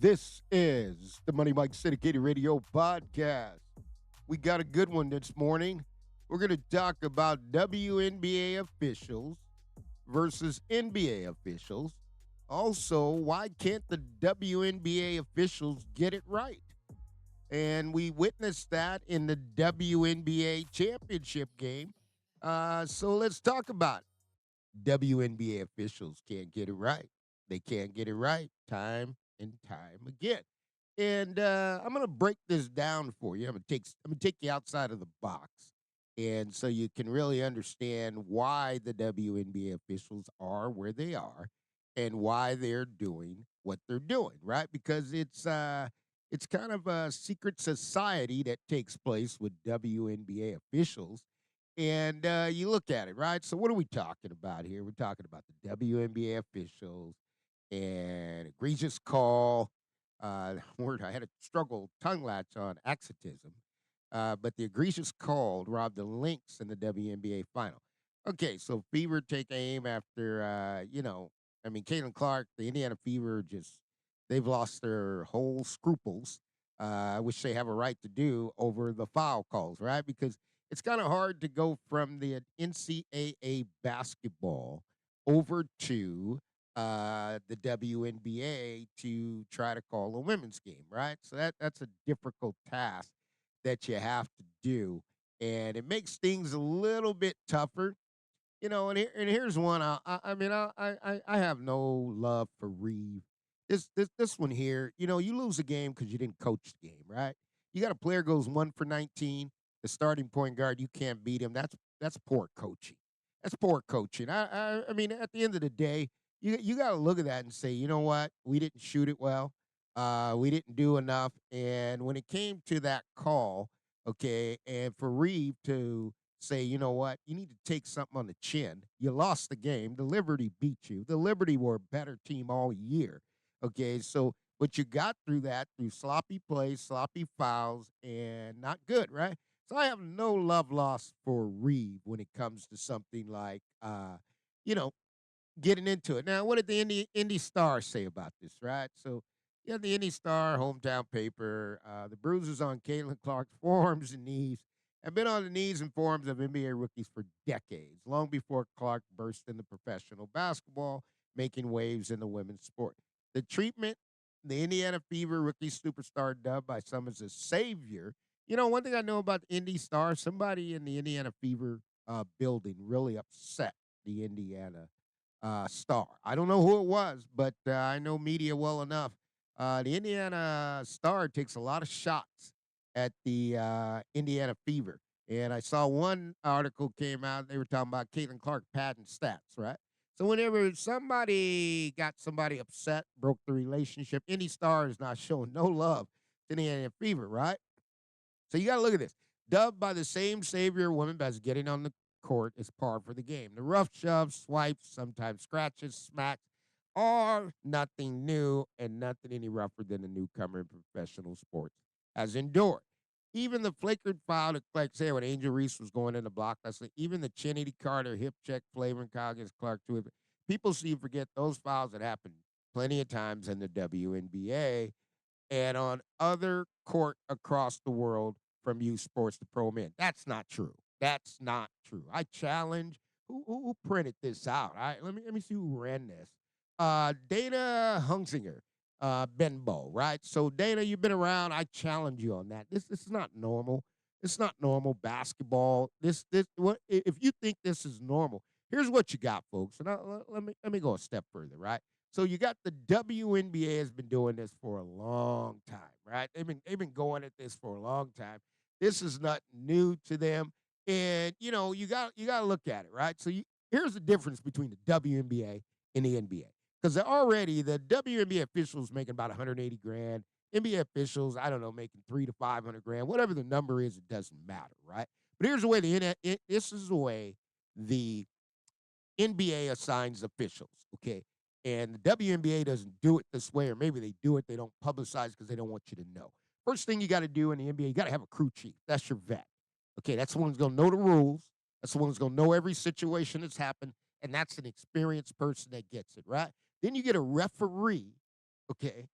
This is the Money Mike Syndicated Radio Podcast. We got a good one this morning. We're going to talk about WNBA officials versus NBA officials. Also, why can't the WNBA officials get it right? And we witnessed that in the WNBA championship game. So let's talk about it. WNBA officials can't get it right. They can't get it right time and time again. And I'm gonna break this down for you. I'm gonna take you outside of the box, and so you can really understand why the WNBA officials are where they are, and why they're doing what they're doing. Right? Because it's kind of a secret society that takes place with WNBA officials, and you look at it, right? So what are we talking about here? We're talking about the WNBA officials and egregious call. Word I had a struggle tongue latch on accetism, but the egregious call robbed the Lynx in the WNBA final. Okay, so Fever take aim after I mean Caitlin Clark, the Indiana Fever just they've lost their whole scruples, which they have a right to do over the foul calls, right? Because it's kind of hard to go from the NCAA basketball over to the WNBA to try to call a women's game, right? So that's a difficult task that you have to do, and it makes things a little bit tougher. And here's one. I have no love for Reeve. This one here. You lose a game because you didn't coach the game, right? You got a player goes 1 for 19. The starting point guard, you can't beat him. That's poor coaching. That's poor coaching. I mean, at the end of the day, you got to look at that and say, you know what? We didn't shoot it well. We didn't do enough. And when it came to that call, okay, and for Reeve to say, you know what, you need to take something on the chin. You lost the game. The Liberty beat you. The Liberty were a better team all year. Okay, so but you got through that through sloppy plays, sloppy fouls, and not good, right? So I have no love lost for Reeve when it comes to something like you know, getting into it. Now, what did the Indy Star say about this, right? So, yeah, the Indy Star hometown paper, the bruises on Caitlin Clark's forearms and knees have been on the knees and forearms of NBA rookies for decades, long before Clark burst into professional basketball, making waves in the women's sport. The treatment, the Indiana Fever rookie superstar dubbed by some as a savior. One thing I know about the Indy Star, somebody in the Indiana Fever building really upset the Indiana Star. I don't know who it was, but I know media well enough. The Indiana Star takes a lot of shots at the Indiana Fever. And I saw one article came out, they were talking about Caitlin Clark padding stats, right? So whenever somebody got somebody upset, broke the relationship, Indy Star is not showing no love to the Indiana Fever, right? So you got to look at this. Dubbed by the same savior woman as getting on the court is par for the game. The rough shoves, swipes, sometimes scratches, smacks are nothing new and nothing any rougher than a newcomer in professional sports has endured. Even the flickered foul, like say when Angel Reese was going in the block, that's like, even the Chinity Carter hip check, Flavor Coggins, Clark too. People seem to forget those fouls that happened plenty of times in the WNBA and on other court across the world from youth sports to pro men. That's not true. That's not true. I challenge who printed this out. Let me see who ran this. Dana Hunsinger, Benbow, right? So Dana, you've been around. I challenge you on that. This is not normal. It's not normal basketball. This what if you think this is normal? Here's what you got, folks. And let me go a step further, right? So you got the WNBA has been doing this for a long time, right? They've been going at this for a long time. This is not new to them, and you got to look at it, right? So here's the difference between the WNBA and the NBA, because already the WNBA officials making about 180 grand, NBA officials I don't know making 300 to 500 grand, whatever the number is, it doesn't matter, right? But here's the way this is the way the NBA assigns officials, okay? And the WNBA doesn't do it this way, or maybe they do it, they don't publicize because they don't want you to know. First thing you got to do in the NBA, you got to have a crew chief. That's your vet. Okay, that's the one who's going to know the rules. That's the one who's going to know every situation that's happened, and that's an experienced person that gets it, right? Then you get a referee, okay?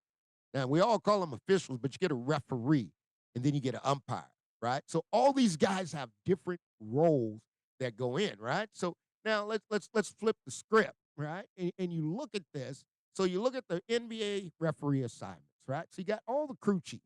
Now, we all call them officials, but you get a referee and then you get an umpire, right? So all these guys have different roles that go in, right? So now let's flip the script, right? And you look at this. So you look at the NBA referee assignments, right? So you got all the crew chiefs.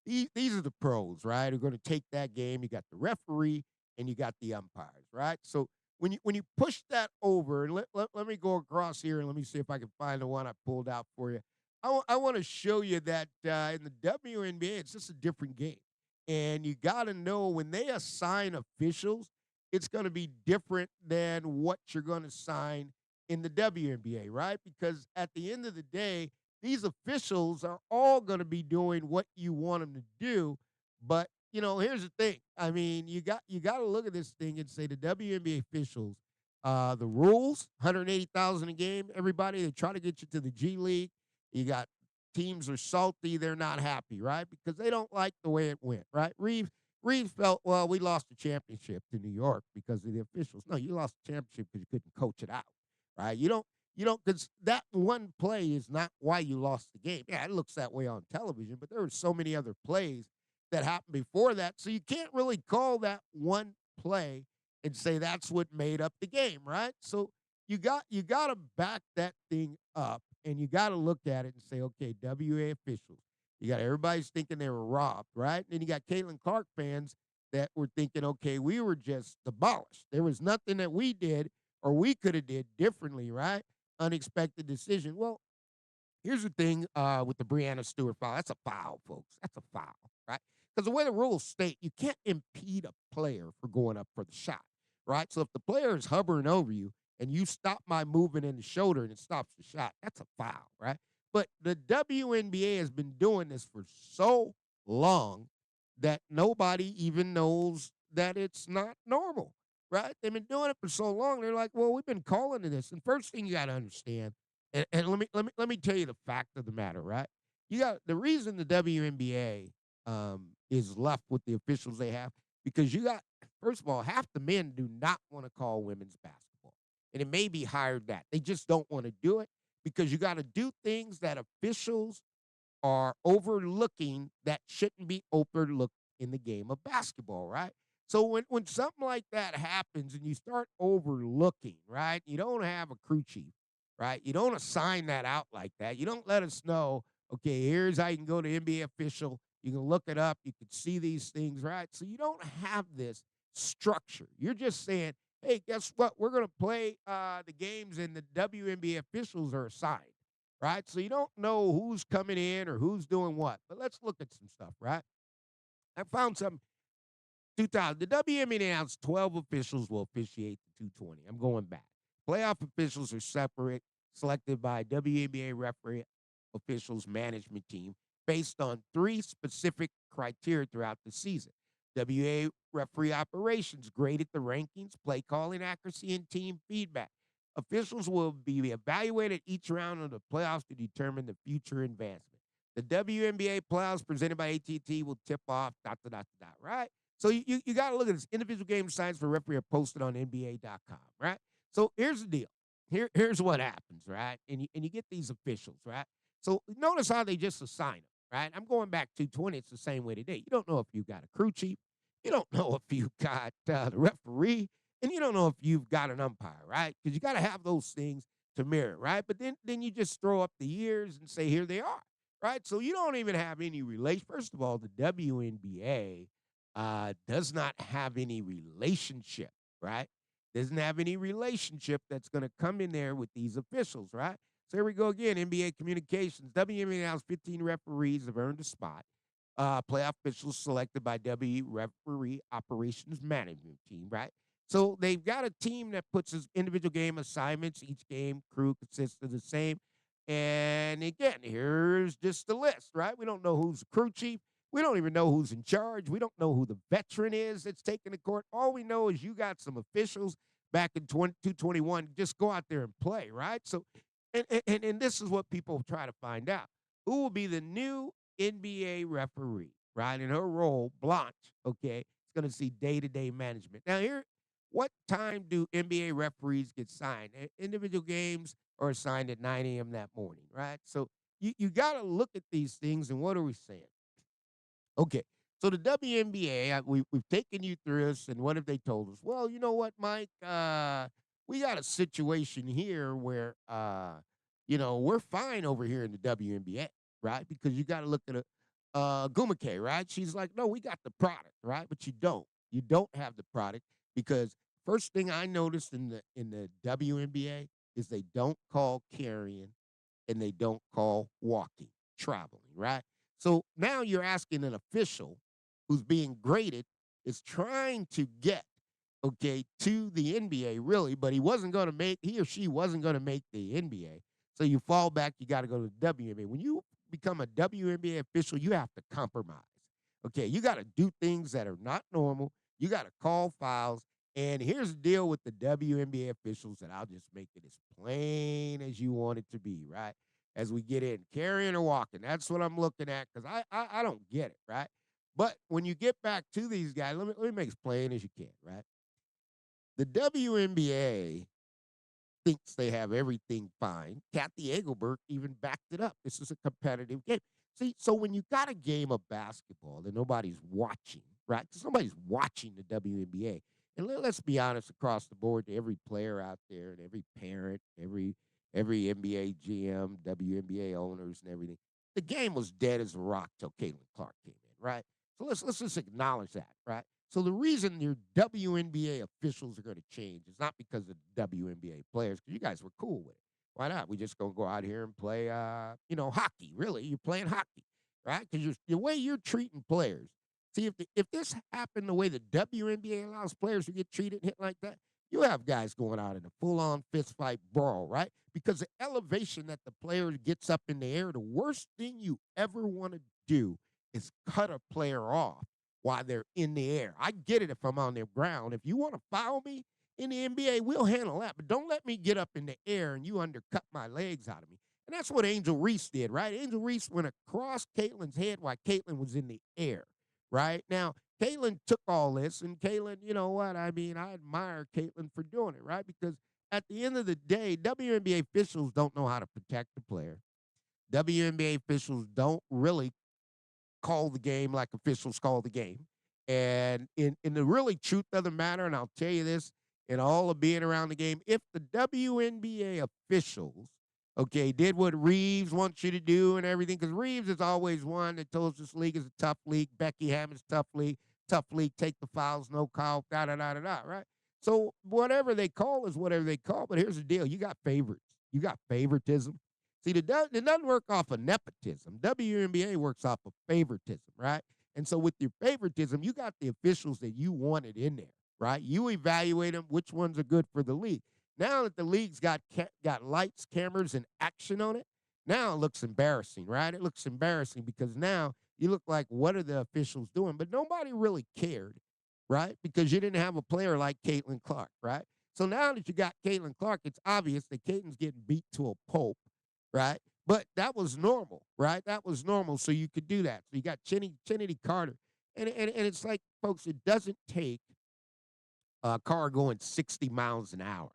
These are the pros, right? Who are going to take that game. You got the referee and you got the umpires, right? So when you push that over, and let me go across here and let me see if I can find the one I pulled out for you. I want to show you that in the WNBA, it's just a different game. And you got to know when they assign officials, it's going to be different than what you're going to sign in the WNBA, right? Because at the end of the day, these officials are all going to be doing what you want them to do. But here's the thing. I mean, you got to look at this thing and say the WNBA officials, the rules, 180,000 a game. Everybody, they try to get you to the G League. You got teams are salty, they're not happy, right? Because they don't like the way it went, right? Reeves felt, well, we lost the championship to New York because of the officials. No, you lost the championship because you couldn't coach it out, right? You don't, because that one play is not why you lost the game. Yeah, it looks that way on television, but there were so many other plays that happened before that. So you can't really call that one play and say that's what made up the game, right? So you got to back that thing up and you got to look at it and say, okay, WA officials. You got everybody's thinking they were robbed, right? And then you got Caitlin Clark fans that were thinking, okay, we were just demolished. There was nothing that we did or we could have did differently, right? Unexpected decision. Well, here's the thing with the Breanna Stewart foul. That's a foul, folks. That's a foul, right? Because the way the rules state, you can't impede a player for going up for the shot, right? So if the player is hovering over you and you stop my movement in the shoulder and it stops the shot, that's a foul, right? But the WNBA has been doing this for so long that nobody even knows that it's not normal, right? They've been doing it for so long. They're like, well, we've been calling to this. And first thing you got to understand, and let me tell you the fact of the matter, right? You got the reason the WNBA is left with the officials they have because you got first of all half the men do not want to call women's basketball, and it may be higher that they just don't want to do it because you got to do things that officials are overlooking that shouldn't be overlooked in the game of basketball, right? So when something like that happens and you start overlooking, right? You don't have a crew chief, right? You don't assign that out like that. You don't let us know, okay, here's how you can go to NBA official. You can look it up. You can see these things, right? So you don't have this structure. You're just saying, hey, guess what? We're going to play the games and the WNBA officials are assigned, right? So you don't know who's coming in or who's doing what. But let's look at some stuff, right? I found some 2000. The WNBA announced 12 officials will officiate the 220. I'm going back. Playoff officials are separate, selected by WNBA referee officials management team based on three specific criteria throughout the season. WA referee operations graded the rankings, play calling accuracy, and team feedback. Officials will be evaluated each round of the playoffs to determine the future advancement. The WNBA playoffs presented by AT&T will tip off right? So you got to look at this. Individual game signs for referee are posted on NBA.com, right? So here's the deal. Here's what happens, right? And you get these officials, right? So notice how they just assign them, right? I'm going back to 20. It's the same way today. You don't know if you've got a crew chief. You don't know if you've got the referee. And you don't know if you've got an umpire, right? Because you got to have those things to mirror, right? But then you just throw up the years and say, here they are, right? So you don't even have any relation. First of all, the WNBA does not have any relationship, right? Doesn't have any relationship that's going to come in there with these officials, right? So here we go again. NBA communications. WNBA announced 15 referees have earned a spot. Playoff officials selected by W referee operations management team, right? So they've got a team that puts his individual game assignments. Each game crew consists of the same. And again, here's just the list, right? We don't know who's the crew chief. We don't even know who's in charge. We don't know who the veteran is that's taking the court. All we know is you got some officials back in 221. Just go out there and play, right? So, and this is what people try to find out. Who will be the new NBA referee, right? In her role, Blanche, okay, is going to see day-to-day management. Now, here, what time do NBA referees get signed? Individual games are assigned at 9 a.m. that morning, right? So you got to look at these things, and what are we saying? Okay. So the WNBA, we've taken you through this, and what have they told us? Well, you know what, Mike? We got a situation here where, we're fine over here in the WNBA, right? Because you got to look at Gumake, right? She's like, no, we got the product, right? But you don't. You don't have the product because first thing I noticed in the WNBA is they don't call carrying and they don't call walking, traveling, right? So now you're asking an official who's being graded is trying to get, okay, to the NBA, really, but he or she wasn't going to make the NBA. So you fall back, you got to go to the WNBA. When you become a WNBA official, you have to compromise. Okay, you got to do things that are not normal. You got to call fouls. And here's the deal with the WNBA officials, and I'll just make it as plain as you want it to be, right? As we get in, carrying or walking. That's what I'm looking at because I don't get it, right? But when you get back to these guys, let me make it as plain as you can, right? The WNBA thinks they have everything fine. Cathy Englebert even backed it up. This is a competitive game. See, so when you got a game of basketball that nobody's watching, right? Because nobody's watching the WNBA. And let's be honest, across the board, to every player out there and every parent, every NBA GM, WNBA owners and everything, the game was dead as a rock till Caitlin Clark came in, right? So let's just acknowledge that, right? So the reason your WNBA officials are going to change is not because of the WNBA players, because you guys were cool with it. Why not? We just gonna go out here and play, hockey. Really, you're playing hockey, right? Because the way you're treating players. See, if this happened the way the WNBA allows players to get treated and hit like that, you have guys going out in a full-on fist fight brawl, right? Because the elevation that the player gets up in the air, the worst thing you ever want to do is cut a player off while they're in the air. I get it if I'm on the ground. If you want to foul me in the NBA, we'll handle that. But don't let me get up in the air and you undercut my legs out of me. And that's what Angel Reese did, right? Angel Reese went across Caitlin's head while Caitlin was in the air, right? Now, Caitlin took all this, and Caitlin, you know what? I mean, I admire Caitlin for doing it, right? Because at the end of the day, WNBA officials don't know how to protect the player. WNBA officials don't really call the game like officials call the game. And in the really truth of the matter, and I'll tell you this, in all of being around the game, if the WNBA officials, okay, did what Reeves wants you to do and everything, because Reeves is always one that tells this league is a tough league. Becky Hammond's tough league, take the fouls, no call, da-da-da-da-da, right? So whatever they call is whatever they call, but here's the deal. You got favorites. You got favoritism. See, it doesn't work off of nepotism. WNBA works off of favoritism, right? And so with your favoritism, you got the officials that you wanted in there, right? You evaluate them, which ones are good for the league. Now that the league's got lights, cameras, and action on it, now it looks embarrassing, right? It looks embarrassing because now you look like, what are the officials doing? But nobody really cared, right? Because you didn't have a player like Caitlin Clark, right? So now that you got Caitlin Clark, it's obvious that Caitlin's getting beat to a pulp, right? But that was normal, right? That was normal, so you could do that. So you got Trinity Carter. And it's like, folks, it doesn't take a car going 60 miles an hour,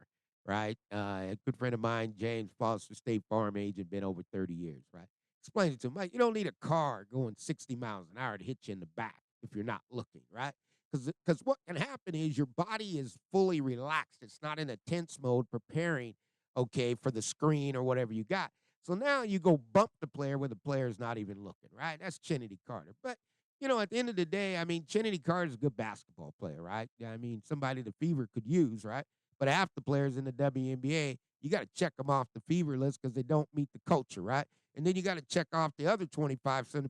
right? A good friend of mine, James Foster, State Farm agent, been over 30 years, right? Explain it to him, Mike, you don't need a car going 60 miles an hour to hit you in the back if you're not looking, right? Because what can happen is your body is fully relaxed. It's not in a tense mode preparing, okay, for the screen or whatever you got. So now you go bump the player where the player's not even looking, right? That's Trinity Carter. But at the end of the day, I mean, Trinity Carter is a good basketball player, right? I mean, somebody the Fever could use, right? But half the players in the WNBA, you got to check them off the Fever list because they don't meet the culture, right? And then you got to check off the other 25%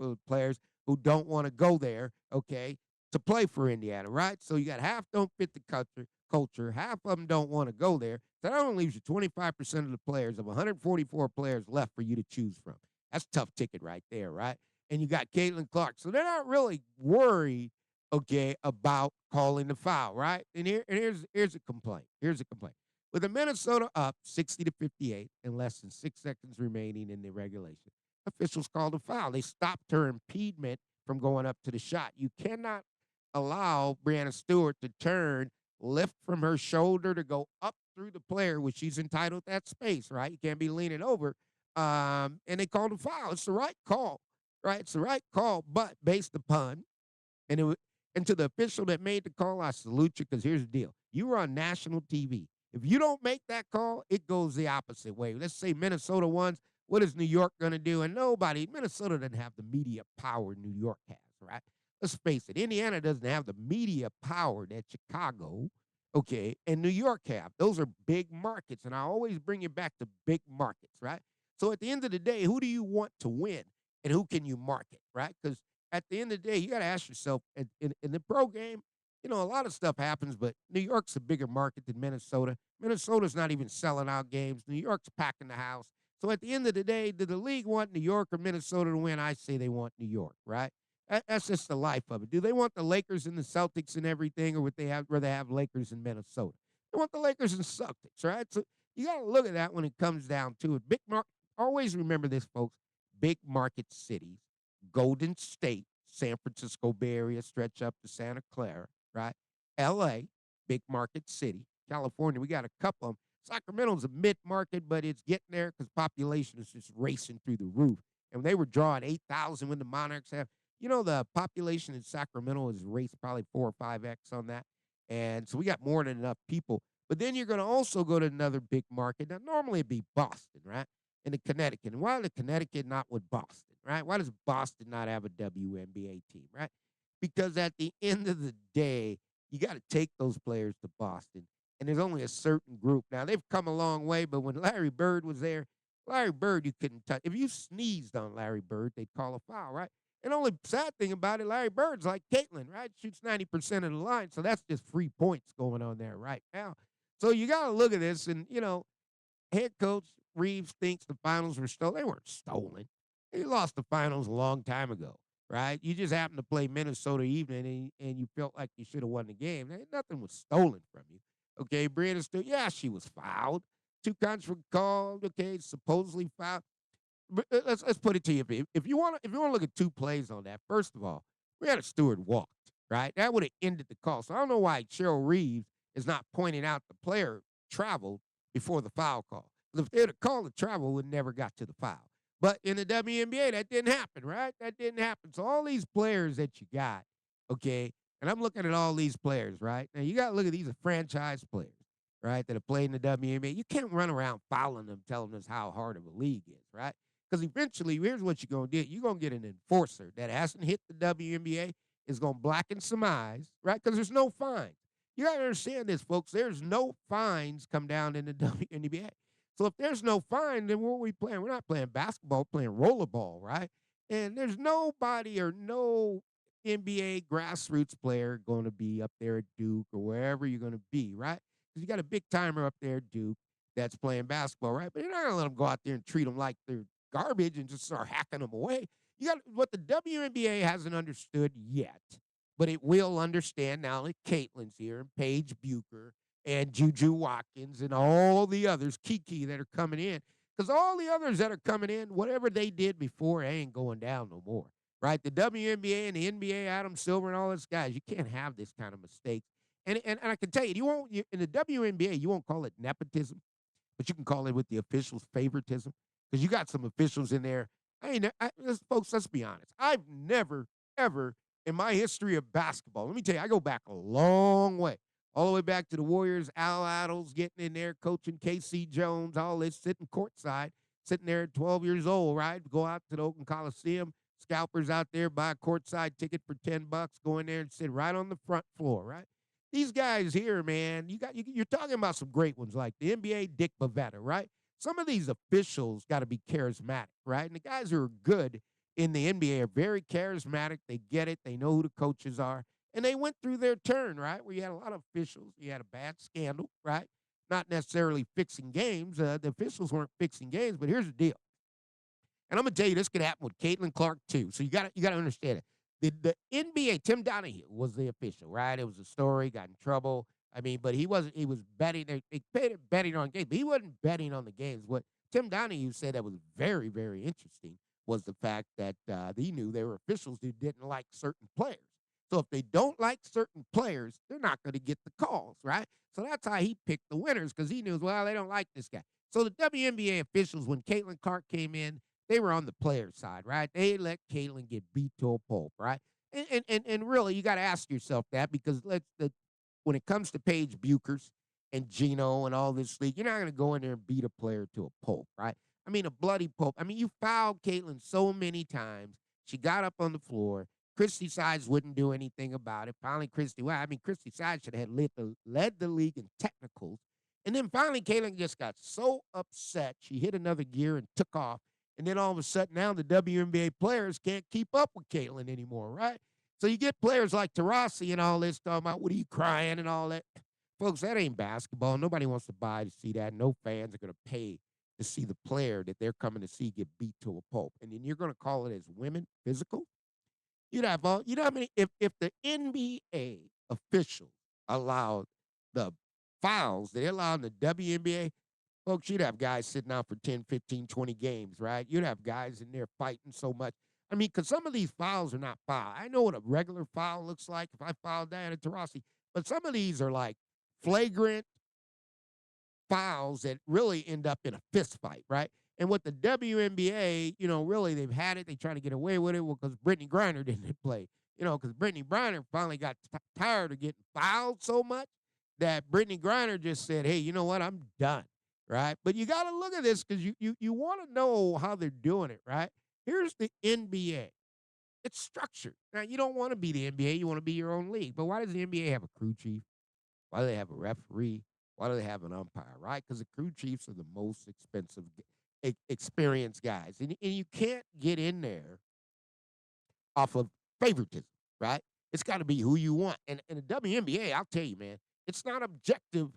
of players who don't want to go there, okay, to play for Indiana, right? So you got half don't fit the culture, half of them don't want to go there. So that only leaves you 25% of the players of 144 players left for you to choose from. That's a tough ticket right there, right? And you got Caitlin Clark. So they're not really worried, okay, about calling the foul, right? And here's a complaint. Here's a complaint. With the Minnesota up 60-58 and less than 6 seconds remaining in the regulation, officials called a foul. They stopped her impediment from going up to the shot. You cannot allow Breanna Stewart to turn, lift from her shoulder to go up through the player, which she's entitled to that space, right? You can't be leaning over. and they called a foul. It's the right call, right? It's the right call, but based upon, and it was, and to the official that made the call, I salute you because here's the deal. You were on national TV. If you don't make that call, it goes the opposite way. Let's say Minnesota wins. What is New York going to do? And Minnesota doesn't have the media power New York has, right? Let's face it, Indiana doesn't have the media power that Chicago, okay, and New York have. Those are big markets, and I always bring you back to big markets, right? So at the end of the day, who do you want to win, and who can you market, right? Because at the end of the day, you got to ask yourself in the pro game, a lot of stuff happens, but New York's a bigger market than Minnesota. Minnesota's not even selling out games. New York's packing the house. So at the end of the day, do the league want New York or Minnesota to win? I say they want New York, right? That's just the life of it. Do they want the Lakers and the Celtics and everything, or would they rather have Lakers and Minnesota? They want the Lakers and Celtics, right? So you got to look at that when it comes down to it. Always remember this, folks. Big market cities, Golden State, San Francisco Bay Area, stretch up to Santa Clara, right? L.A., big market city. California, we got a couple of them. Sacramento's a mid-market, but it's getting there because population is just racing through the roof. And they were drawing 8,000 when the Monarchs have. The population in Sacramento has raced probably 4 or 5x on that. And so we got more than enough people. But then you're going to also go to another big market. Now, normally it'd be Boston, right? And the Connecticut. And why the Connecticut not with Boston, right? Why does Boston not have a WNBA team, right? Because at the end of the day, you got to take those players to Boston. And there's only a certain group. Now, they've come a long way, but when Larry Bird was there, Larry Bird, you couldn't touch. If you sneezed on Larry Bird, they'd call a foul, right? And the only sad thing about it, Larry Bird's like Catlin, right? Shoots 90% of the line. So that's just free points going on there right now. So you got to look at this. And, head coach Reese thinks the finals were stolen. They weren't stolen. He lost the finals a long time ago, right? You just happened to play Minnesota evening and you felt like you should have won the game. Nothing was stolen from you. Okay, Brianna still, yeah, she was fouled. 2 contract called, okay, supposedly fouled. But let's put it to you. If you want to look at 2 plays on that, first of all, Brianna Stewart walked, right? That would have ended the call. So I don't know why Cheryl Reeves is not pointing out the player traveled before the foul call. If they would have called the travel, would never got to the foul. But in the WNBA, that didn't happen, right? That didn't happen. So all these players that you got, okay, and I'm looking at all these players, right? Now you got to look at these are franchise players, right, that have played in the WNBA. You can't run around fouling them, telling us how hard of a league is, right? Because eventually, here's what you're going to do. You're going to get an enforcer that hasn't hit the WNBA, is going to blacken some eyes, right? Because there's no fines. You got to understand this, folks. There's no fines come down in the WNBA. So if there's no fine, then what are we playing? We're not playing basketball, we're playing rollerball, right? And there's nobody or no NBA grassroots player going to be up there at Duke or wherever you're going to be, right? Because you got a big timer up there at Duke that's playing basketball, right? But you're not going to let them go out there and treat them like they're garbage and just start hacking them away. You got what the WNBA hasn't understood yet, but it will understand now that Caitlin's here and Paige Bucher and Juju Watkins and all the others, Kiki, that are coming in. Because all the others that are coming in, whatever they did before, they ain't going down no more, right? The WNBA and the NBA, Adam Silver and all those guys, you can't have this kind of mistakes. And I can tell you, in the WNBA, you won't call it nepotism, but you can call it with the officials' favoritism because you got some officials in there. Folks, let's be honest. I've never, ever in my history of basketball, let me tell you, I go back a long way. All the way back to the Warriors, Al Addles getting in there, coaching KC Jones, all this, sitting courtside, sitting there at 12 years old, right? Go out to the Oakland Coliseum, scalpers out there, buy a courtside ticket for $10, go in there and sit right on the front floor, right? These guys here, man, you're talking about some great ones like the NBA, Dick Bavetta, right? Some of these officials got to be charismatic, right? And the guys who are good in the NBA are very charismatic. They get it. They know who the coaches are. And they went through their turn, right? Where you had a lot of officials. You had a bad scandal, right? Not necessarily fixing games. The officials weren't fixing games, but here's the deal. And I'm gonna tell you, this could happen with Caitlin Clark too. So you got to understand it. The NBA, Tim Donahue was the official, right? It was a story. Got in trouble. I mean, but he wasn't. He was betting. They paid him betting on games, but he wasn't betting on the games. What Tim Donahue said that was very, very interesting was the fact that he knew there were officials who didn't like certain players. So if they don't like certain players, they're not going to get the calls, right? So that's how he picked the winners because he knew, well, they don't like this guy. So the WNBA officials, when Caitlin Clark came in, they were on the player side, right? They let Caitlin get beat to a pulp, right? And really, you got to ask yourself that because when it comes to Paige Buchers and Gino and all this league, you're not going to go in there and beat a player to a pulp, right? I mean, a bloody pulp. I mean, you fouled Caitlin so many times. She got up on the floor. Christie Sides wouldn't do anything about it. Finally, Christie Sides should have led the league in technicals. And then finally, Caitlin just got so upset. She hit another gear and took off. And then all of a sudden, now the WNBA players can't keep up with Caitlin anymore, right? So you get players like Tarasi and all this talking about, what are you crying and all that. Folks, that ain't basketball. Nobody wants to buy to see that. No fans are going to pay to see the player that they're coming to see get beat to a pulp. And then you're going to call it as women physical? You know how many, if the NBA officials allowed the fouls they allow in the WNBA, folks, you'd have guys sitting out for 10, 15, 20 games, right? You'd have guys in there fighting so much. I mean, because some of these fouls are not foul. I know what a regular foul looks like if I foul Diana Taurasi, but some of these are like flagrant fouls that really end up in a fist fight, right? And with the WNBA, really they've had it. They try to get away with it because Brittany Griner didn't play. Because Brittany Griner finally got tired of getting fouled so much that Brittany Griner just said, hey, you know what? I'm done, right? But you got to look at this because you want to know how they're doing it, right? Here's the NBA. It's structured. Now, you don't want to be the NBA. You want to be your own league. But why does the NBA have a crew chief? Why do they have a referee? Why do they have an umpire, right? Because the crew chiefs are the most expensive, experienced guys. And you can't get in there off of favoritism, right? It's got to be who you want. And in the WNBA, I'll tell you, man, it's not objective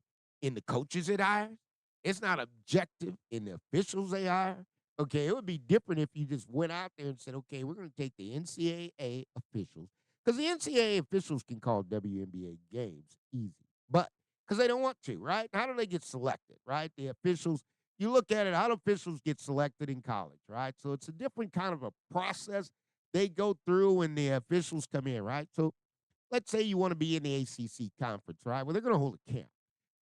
in the coaches it hires. It's not objective in the officials they hire. Okay, it would be different if you just went out there and said, okay, we're going to take the NCAA officials. Because the NCAA officials can call WNBA games easy. But because they don't want to, right? How do they get selected, right? The officials, you look at it, how do officials get selected in college, right? So it's a different kind of a process they go through when the officials come in, right? So let's say you want to be in the ACC conference, right? Well, they're going to hold a camp,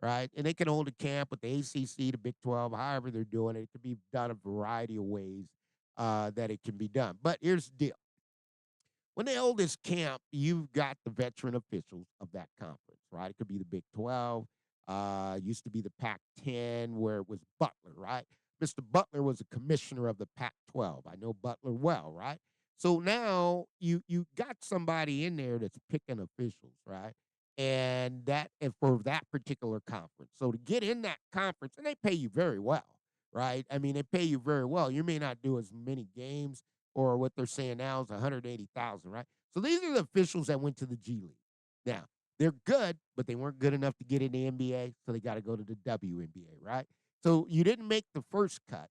right? And they can hold a camp with the ACC, the Big 12, however they're doing it. It can be done a variety of ways that it can be done. But here's the deal. When they hold this camp, you've got the veteran officials of that conference, right? It could be the Big 12, used to be the Pac 10, where it was Butler, right? Mr. Butler was a commissioner of the Pac 12. I know Butler well, right? So now you got somebody in there that's picking officials, right? And for that particular conference. So to get in that conference, and they pay you very well, right? I mean, they pay you very well. You may not do as many games, or what they're saying now is 180,000, right? So these are the officials that went to the G League. Now, they're good, but they weren't good enough to get in the NBA, so they got to go to the WNBA, right? So you didn't make the first cut,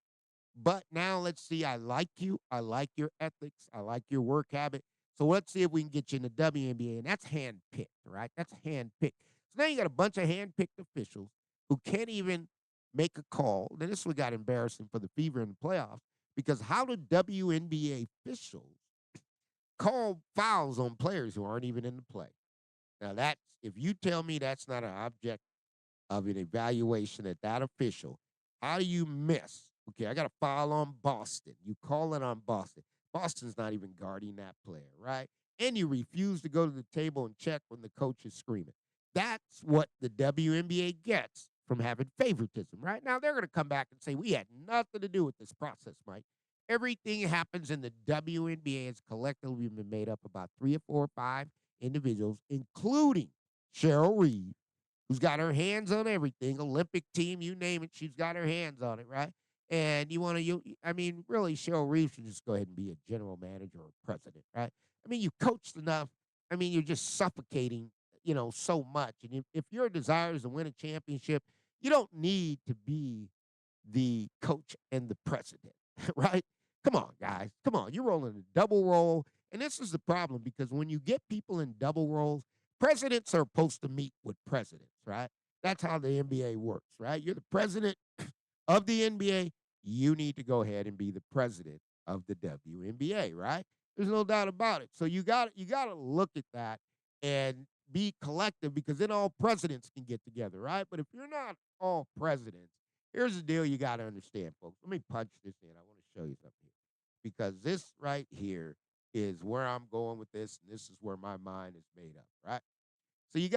but now let's see. I like you. I like your ethics. I like your work habit. So let's see if we can get you in the WNBA, and that's handpicked, right? That's handpicked. So now you got a bunch of handpicked officials who can't even make a call. Then this one got embarrassing for the Fever in the playoffs because how do WNBA officials call fouls on players who aren't even in the play? Now that's if you tell me that's not an object of an evaluation at that official, how do you miss? Okay, I got a foul on Boston. You call it on Boston. Boston's not even guarding that player, right? And you refuse to go to the table and check when the coach is screaming. That's what the WNBA gets from having favoritism, right? Now they're going to come back and say, we had nothing to do with this process, Mike. Everything happens in the WNBA is collectively been made up about 3 or 4 or 5 individuals, including Cheryl Reese, who's got her hands on everything, Olympic team, you name it, she's got her hands on it, right? And I mean, really, Cheryl Reeves should just go ahead and be a general manager or president, right? I mean, you coached enough. I mean, you're just suffocating, so much. And if your desire is to win a championship, you don't need to be the coach and the president, right? Come on, guys. Come on. You're rolling a double role. And this is the problem because when you get people in double roles, presidents are supposed to meet with presidents, right? That's how the NBA works, right? You're the president of the NBA. You need to go ahead and be the president of the WNBA, right? There's no doubt about it. So you got to look at that and be collective because then all presidents can get together, right? But if you're not all presidents, here's the deal you got to understand, folks. Let me punch this in. I want to show you something here because this right here is where I'm going with this, and this is where my mind is made up, right? So you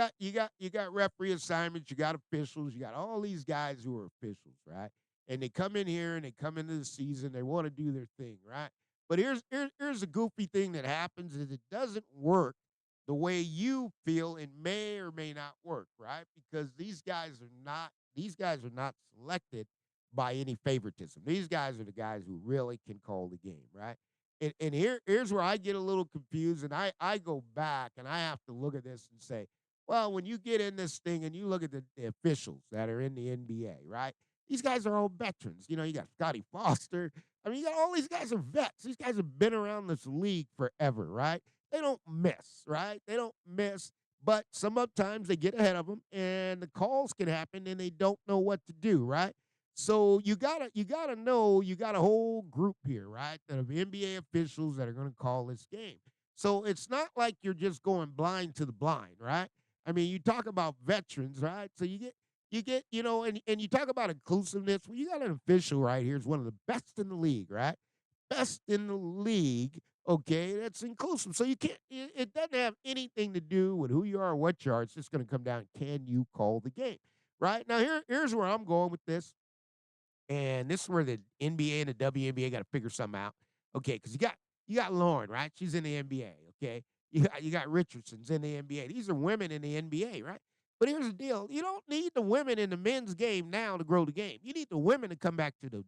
got referee assignments, you got officials, you got all these guys who are officials, right? And they come in here and they come into the season, they want to do their thing, right? But here's a goofy thing that happens is it doesn't work the way you feel it may or may not work, right? Because these guys are not selected by any favoritism. These guys are the guys who really can call the game, right? And here's where I get a little confused, and I go back and I have to look at this and say, well, when you get in this thing and you look at the officials that are in the NBA, right? These guys are all veterans. You know, you got Scotty Foster. I mean, you got all these guys are vets. These guys have been around this league forever, right? They don't miss, right? They don't miss, but sometimes they get ahead of them and the calls can happen and they don't know what to do, right? So you gotta know you got a whole group here, right? That of NBA officials that are gonna call this game. So it's not like you're just going blind to the blind, right? I mean, you talk about veterans, right? So and you talk about inclusiveness. Well, you got an official right here is one of the best in the league, right? Best in the league. Okay, that's inclusive. So you can't. It doesn't have anything to do with who you are or what you are. It's just going to come down. Can you call the game? Right now, here's where I'm going with this. And this is where the NBA and the WNBA got to figure something out. Okay, because you got Lauren, right? She's in the NBA. Okay, you got Richardson's in the NBA. These are women in the NBA, right? But here's the deal: you don't need the women in the men's game now to grow the game. You need the women to come back to the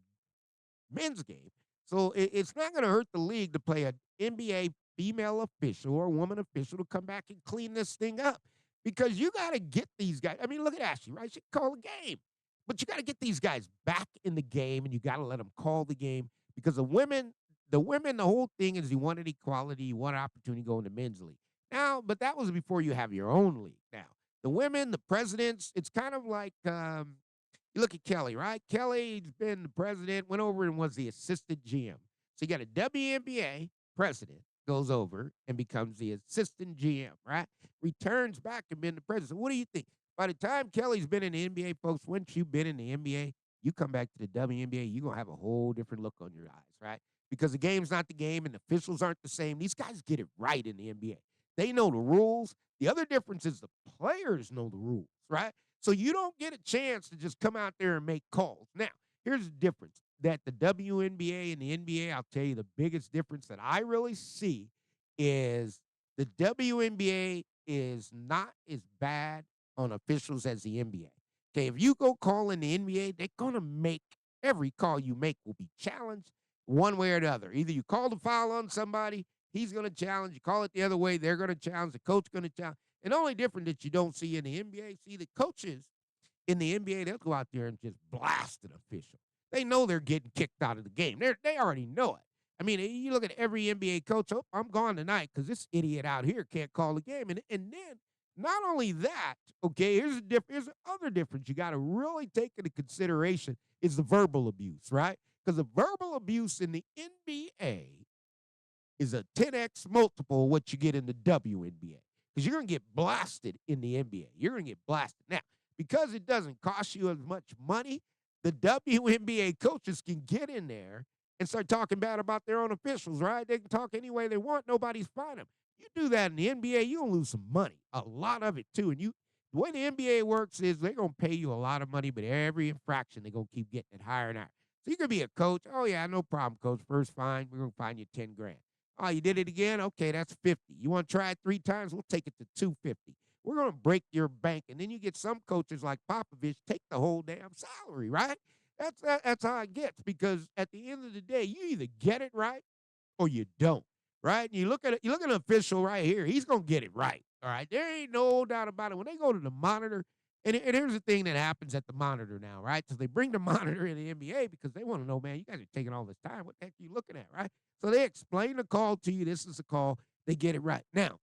men's game. So it's not going to hurt the league to play an NBA female official or woman official to come back and clean this thing up because you got to get these guys. I mean, look at Ashley, right? She can call the game, but you got to get these guys back in the game and you got to let them call the game because the whole thing is you wanted equality, you want opportunity to go in the men's league. Now, but that was before you have your own league. Now, the women, the presidents, it's kind of like you look at Kelly, right? Kelly's been the president, went over and was the assistant GM. So you got a WNBA president goes over and becomes the assistant GM, right? Returns back and been the president. So what do you think? By the time Kelly's been in the NBA, folks, once you've been in the NBA, you come back to the WNBA, you're going to have a whole different look on your eyes, right? Because the game's not the game and the officials aren't the same. These guys get it right in the NBA. They know the rules. The other difference is the players know the rules, right? So you don't get a chance to just come out there and make calls. Now, here's the difference that the WNBA and the NBA, I'll tell you the biggest difference that I really see is the WNBA is not as bad on officials as the NBA. Okay, if you go call in the NBA, they're going to make every call you make will be challenged one way or the other. Either you call the foul on somebody, he's going to challenge. You call it the other way, they're going to challenge. The coach going to challenge. And the only difference that you don't see in the NBA, see the coaches in the NBA, they'll go out there and just blast an official. They know they're getting kicked out of the game. They already know it. I mean, you look at every NBA coach, oh, I'm gone tonight because this idiot out here can't call the game. And then not only that, okay, here's another difference you got to really take into consideration is the verbal abuse, right? Because the verbal abuse in the NBA is a 10x multiple of what you get in the WNBA. Because you're going to get blasted in the NBA. You're going to get blasted. Now, because it doesn't cost you as much money, the WNBA coaches can get in there and start talking bad about their own officials, right? They can talk any way they want. Nobody's fighting them. You do that in the NBA, you're going to lose some money, a lot of it too. And the way the NBA works is they're going to pay you a lot of money, but every infraction, they're going to keep getting it higher and higher. So you could be a coach. Oh, yeah, no problem, coach. First fine, we're going to fine you 10 grand. Oh, you did it again? Okay, that's 50. You want to try it 3 times? We'll take it to 250. We're going to break your bank. And then you get some coaches like Popovich take the whole damn salary, right? That's how it gets because at the end of the day, you either get it right or you don't, right? And you look at an official right here, he's going to get it right, all right? There ain't no doubt about it. When they go to the monitor, and here's the thing that happens at the monitor now, right? So they bring the monitor in the NBA because they want to know, man, you guys are taking all this time. What the heck are you looking at, right? So they explain the call to you. This is a call. They get it right. Now,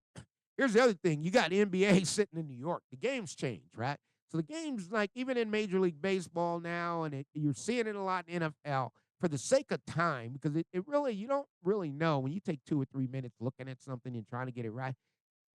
here's the other thing. You got NBA sitting in New York. The game's changed, right? So the game's like even in Major League Baseball now, and you're seeing it a lot in NFL for the sake of time, because it really, you don't really know when you take 2 or 3 minutes looking at something and trying to get it right.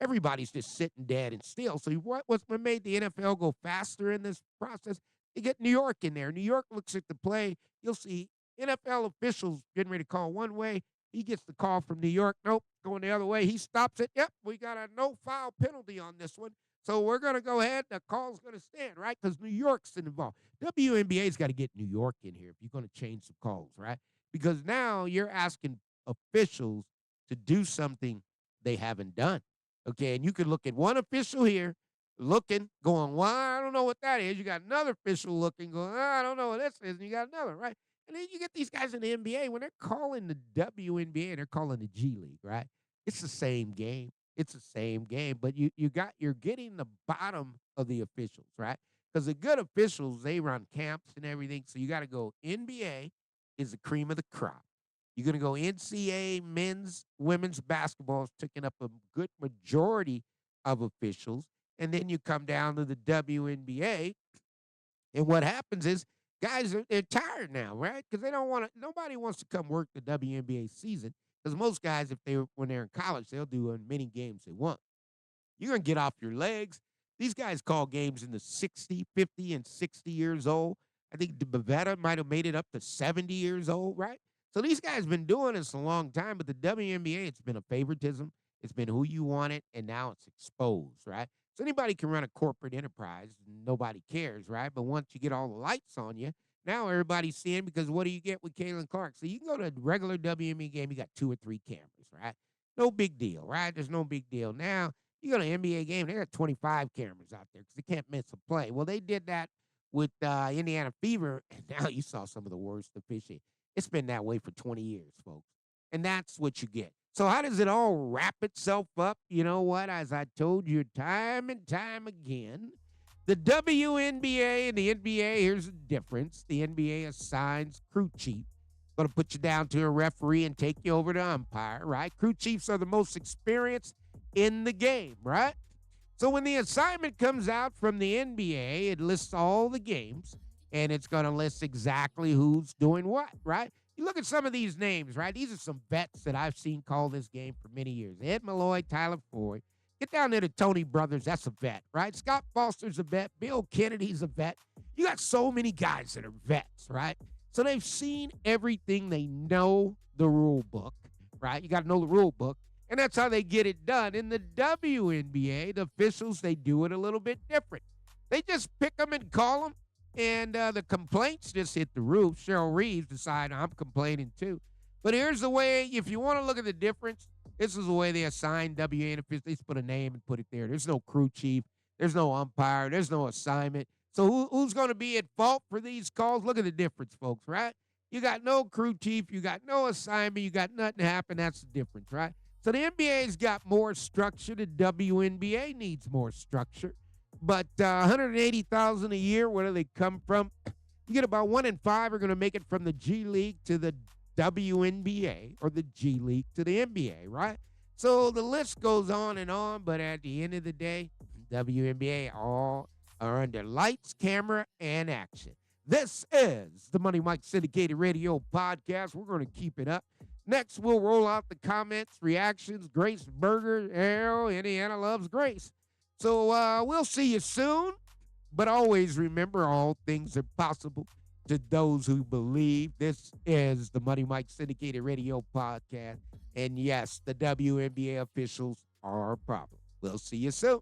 Everybody's just sitting dead and still. So what's made the NFL go faster in this process? You get New York in there. New York looks at the play. You'll see NFL officials getting ready to call one way. He gets the call from New York. Nope, going the other way. He stops it. Yep, we got a no foul penalty on this one. So we're going to go ahead. The call's going to stand, right? Because New York's involved. WNBA's got to get New York in here if you're going to change some calls, right? Because now you're asking officials to do something they haven't done. Okay, and you can look at one official here looking, going, well, I don't know what that is. You got another official looking, going, I don't know what this is. And you got another, right? And then you get these guys in the NBA, when they're calling the WNBA, they're calling the G League, right? It's the same game. It's the same game, but you're getting the bottom of the officials, right? Because the good officials, they run camps and everything. So you got to go NBA is the cream of the crop. You're going to go NCAA, men's, women's basketball is taking up a good majority of officials. And then you come down to the WNBA. And what happens is guys they're tired now, right? Because they don't want to, nobody wants to come work the WNBA season. Because most guys, when they're in college, they'll do as many games they want. You're going to get off your legs. These guys call games in the 60, 50, and 60 years old. I think Bavetta might have made it up to 70 years old, right? So these guys have been doing this a long time, but the WNBA, it's been a favoritism. It's been who you want it, and now it's exposed, right? So anybody can run a corporate enterprise. Nobody cares, right? But once you get all the lights on you, now everybody's seeing, because what do you get with Caitlin Clark? So you can go to a regular WNBA game, you got 2 or 3 cameras, right? No big deal, right? There's no big deal. Now, you go to an NBA game, they got 25 cameras out there because they can't miss a play. Well, they did that with Indiana Fever, and now you saw some of the worst officiating. It's been that way for 20 years, folks. And that's what you get. So how does it all wrap itself up? You know what? As I told you time and time again, the WNBA and the NBA, here's the difference. The NBA assigns crew chief. Going to put you down to a referee and take you over to umpire, right? Crew chiefs are the most experienced in the game, right? So when the assignment comes out from the NBA, it lists all the games, and it's going to list exactly who's doing what, right? You look at some of these names, right? These are some vets that I've seen call this game for many years. Ed Malloy, Tyler Floyd. Get down there to Tony Brothers. That's a vet, right? Scott Foster's a vet. Bill Kennedy's a vet. You got so many guys that are vets, right? So they've seen everything. They know the rule book, right? You got to know the rule book. And that's how they get it done. In the WNBA, the officials, they do it a little bit different. They just pick them and call them. And the complaints just hit the roof. Cheryl Reese decided, I'm complaining too. But here's the way, if you want to look at the difference, this is the way they assign WNBA officials. They just put a name and put it there. There's no crew chief. There's no umpire. There's no assignment. So who's going to be at fault for these calls? Look at the difference, folks, right? You got no crew chief. You got no assignment. You got nothing happen. That's the difference, right? So the NBA's got more structure. The WNBA needs more structure. But $180,000 a year, where do they come from? You get about 1 in 5 are going to make it from the G League to the WNBA, or the G League to the NBA, right? So the list goes on, but at the end of the day, WNBA all are under lights, camera, and action. This is the Money Mike Syndicated Radio Podcast. We're going to keep it up. Next, we'll roll out the comments, reactions. Grace Berger, Indiana loves Grace. So we'll see you soon. But always remember, all things are possible to those who believe. This is the Money Mike Syndicated Radio Podcast. And yes, the WNBA officials are a problem. We'll see you soon.